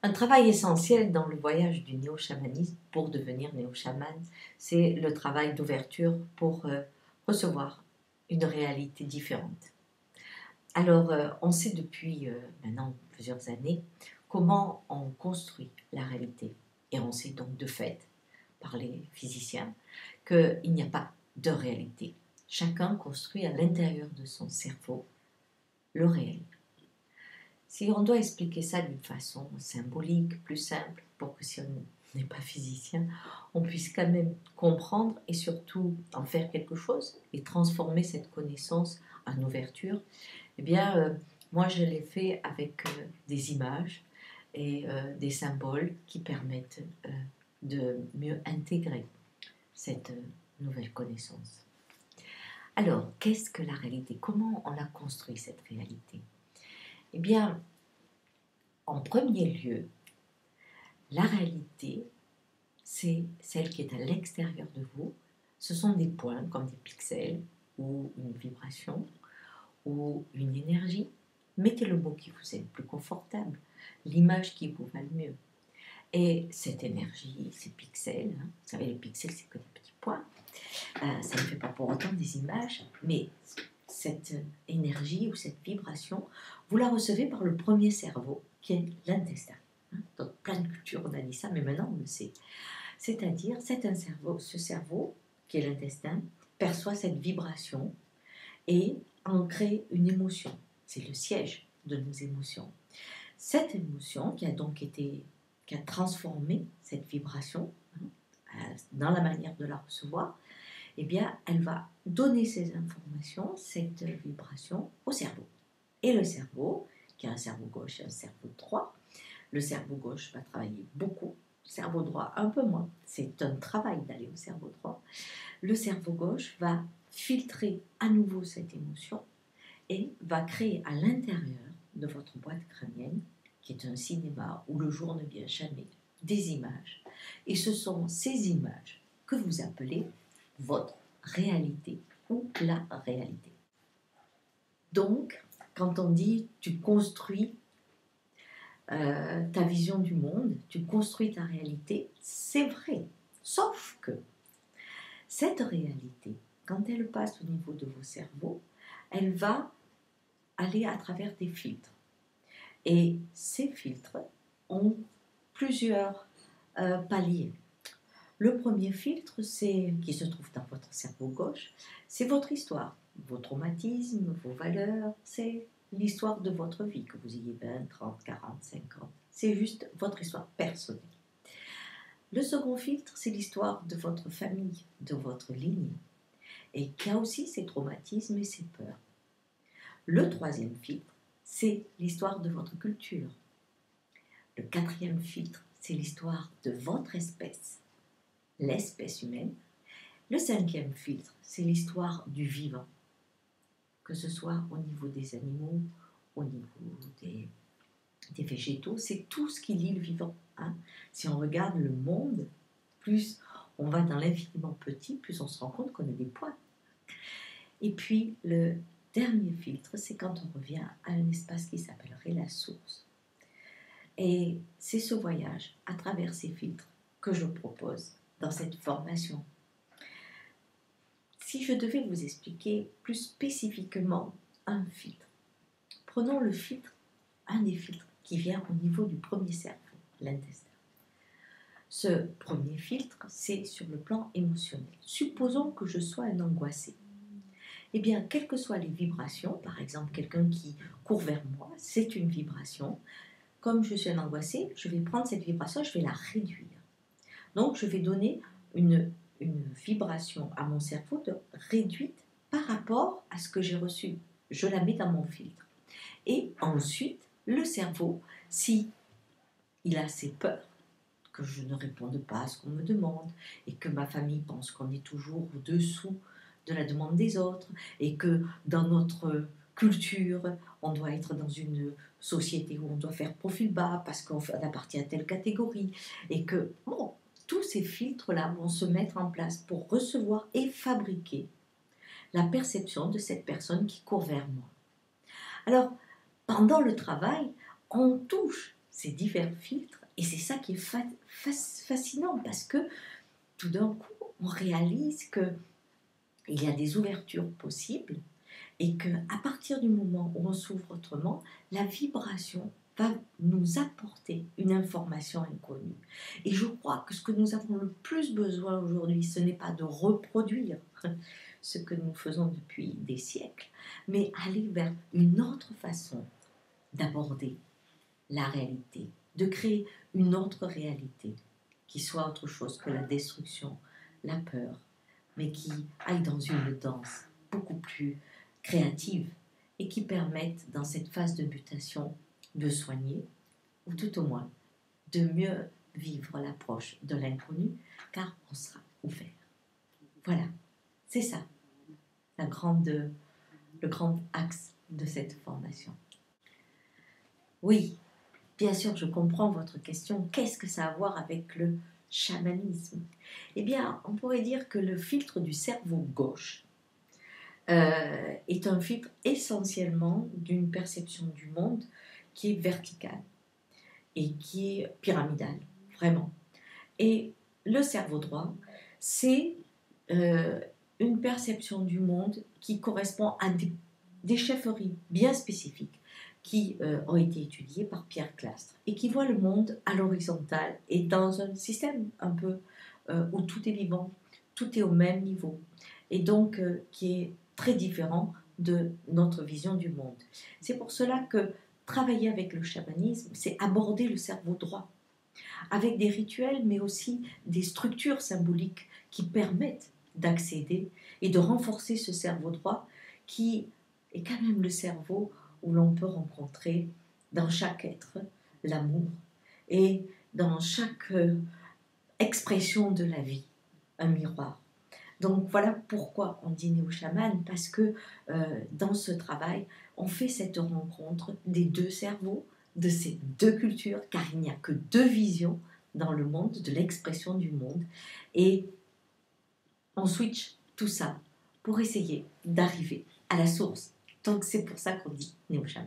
Un travail essentiel dans le voyage du néo-chamanisme pour devenir néo-chaman, c'est le travail d'ouverture pour recevoir une réalité différente. Alors, on sait depuis maintenant plusieurs années comment on construit la réalité. Et on sait donc de fait, par les physiciens, qu'il n'y a pas de réalité. Chacun construit à l'intérieur de son cerveau le réel. Si on doit expliquer ça d'une façon symbolique, plus simple, pour que si on n'est pas physicien, on puisse quand même comprendre et surtout en faire quelque chose et transformer cette connaissance en ouverture, eh bien, moi je l'ai fait avec des images et des symboles qui permettent de mieux intégrer cette nouvelle connaissance. Alors, qu'est-ce que la réalité? Comment on la construit, cette réalité? Eh bien, en premier lieu, la réalité, c'est celle qui est à l'extérieur de vous. Ce sont des points comme des pixels ou une vibration ou une énergie. Mettez le mot qui vous est le plus confortable, l'image qui vous va le mieux. Et cette énergie, ces pixels, vous savez, les pixels, c'est que des petits points. Ça ne fait pas pour autant des images, mais cette énergie ou cette vibration, vous la recevez par le premier cerveau, qui est l'intestin. Dans plein de cultures, on a dit ça, mais maintenant on le sait. C'est-à-dire, c'est un cerveau, ce cerveau, qui est l'intestin, perçoit cette vibration et en crée une émotion. C'est le siège de nos émotions. Cette émotion qui a transformé cette vibration dans la manière de la recevoir, eh bien, elle va donner ces informations, cette vibration au cerveau. Et le cerveau, qui a un cerveau gauche et un cerveau droit, le cerveau gauche va travailler beaucoup, le cerveau droit un peu moins. C'est un travail d'aller au cerveau droit. Le cerveau gauche va filtrer à nouveau cette émotion et va créer à l'intérieur de votre boîte crânienne, qui est un cinéma où le jour ne vient jamais, des images. Et ce sont ces images que vous appelez votre réalité ou la réalité. Donc, quand on dit tu construis ta vision du monde, tu construis ta réalité, c'est vrai. Sauf que cette réalité, quand elle passe au niveau de vos cerveaux, elle va aller à travers des filtres. Et ces filtres ont plusieurs paliers. Le premier filtre, qui se trouve dans votre cerveau gauche, c'est votre histoire, vos traumatismes, vos valeurs, c'est l'histoire de votre vie, que vous ayez 20, 30, 40, 50. C'est juste votre histoire personnelle. Le second filtre, c'est l'histoire de votre famille, de votre ligne, et qui a aussi ses traumatismes et ses peurs. Le troisième filtre, c'est l'histoire de votre culture. Le quatrième filtre, c'est l'histoire de votre espèce, l'espèce humaine. Le cinquième filtre, c'est l'histoire du vivant, que ce soit au niveau des animaux, au niveau des végétaux, c'est tout ce qui lie le vivant. Si on regarde le monde, plus on va dans l'infiniment petit, plus on se rend compte qu'on a des points. Et puis le dernier filtre, c'est quand on revient à un espace qui s'appellerait la source. Et c'est ce voyage à travers ces filtres que je propose dans cette formation. Si je devais vous expliquer plus spécifiquement un filtre, prenons le filtre, un des filtres qui vient au niveau du premier cerveau, l'intestin. Ce premier filtre, c'est sur le plan émotionnel. Supposons que je sois un angoissé. Eh bien, quelles que soient les vibrations, par exemple, quelqu'un qui court vers moi, c'est une vibration. Comme je suis un angoissé, je vais prendre cette vibration, je vais la réduire. Donc, je vais donner une vibration à mon cerveau réduite par rapport à ce que j'ai reçu. Je la mets dans mon filtre. Et ensuite, le cerveau, si il a ses peurs, que je ne réponde pas à ce qu'on me demande, et que ma famille pense qu'on est toujours au-dessous de la demande des autres, et que dans notre culture, on doit être dans une société où on doit faire profil bas parce qu'on appartient à telle catégorie, et que, bon, tous ces filtres-là vont se mettre en place pour recevoir et fabriquer la perception de cette personne qui court vers moi. Alors, pendant le travail, on touche ces divers filtres. Et c'est ça qui est fascinant, parce que tout d'un coup, on réalise qu'il y a des ouvertures possibles et qu'à partir du moment où on s'ouvre autrement, la vibration va nous apporter une information inconnue. Et je crois que ce que nous avons le plus besoin aujourd'hui, ce n'est pas de reproduire ce que nous faisons depuis des siècles, mais aller vers une autre façon d'aborder la réalité, de créer une autre réalité qui soit autre chose que la destruction, la peur, mais qui aille dans une danse beaucoup plus créative et qui permette, dans cette phase de mutation, de soigner, ou tout au moins de mieux vivre l'approche de l'inconnu, car on sera ouvert. Voilà, c'est ça, le grand axe de cette formation. Oui, bien sûr, je comprends votre question. Qu'est-ce que ça a à voir avec le chamanisme? Eh bien, on pourrait dire que le filtre du cerveau gauche est un filtre essentiellement d'une perception du monde qui est verticale et qui est pyramidale, vraiment. Et le cerveau droit, c'est une perception du monde qui correspond à des chefferies bien spécifiques qui ont été étudiées par Pierre Clastre et qui voient le monde à l'horizontale et dans un système un peu où tout est vivant, tout est au même niveau, et donc qui est très différent de notre vision du monde. C'est pour cela que travailler avec le chamanisme, c'est aborder le cerveau droit, avec des rituels, mais aussi des structures symboliques qui permettent d'accéder et de renforcer ce cerveau droit qui est quand même le cerveau où l'on peut rencontrer dans chaque être l'amour et dans chaque expression de la vie un miroir. Donc voilà pourquoi on dit néo-chaman, parce que dans ce travail, on fait cette rencontre des deux cerveaux, de ces deux cultures, car il n'y a que deux visions dans le monde, de l'expression du monde, et on switch tout ça pour essayer d'arriver à la source. Donc c'est pour ça qu'on dit néo-chaman.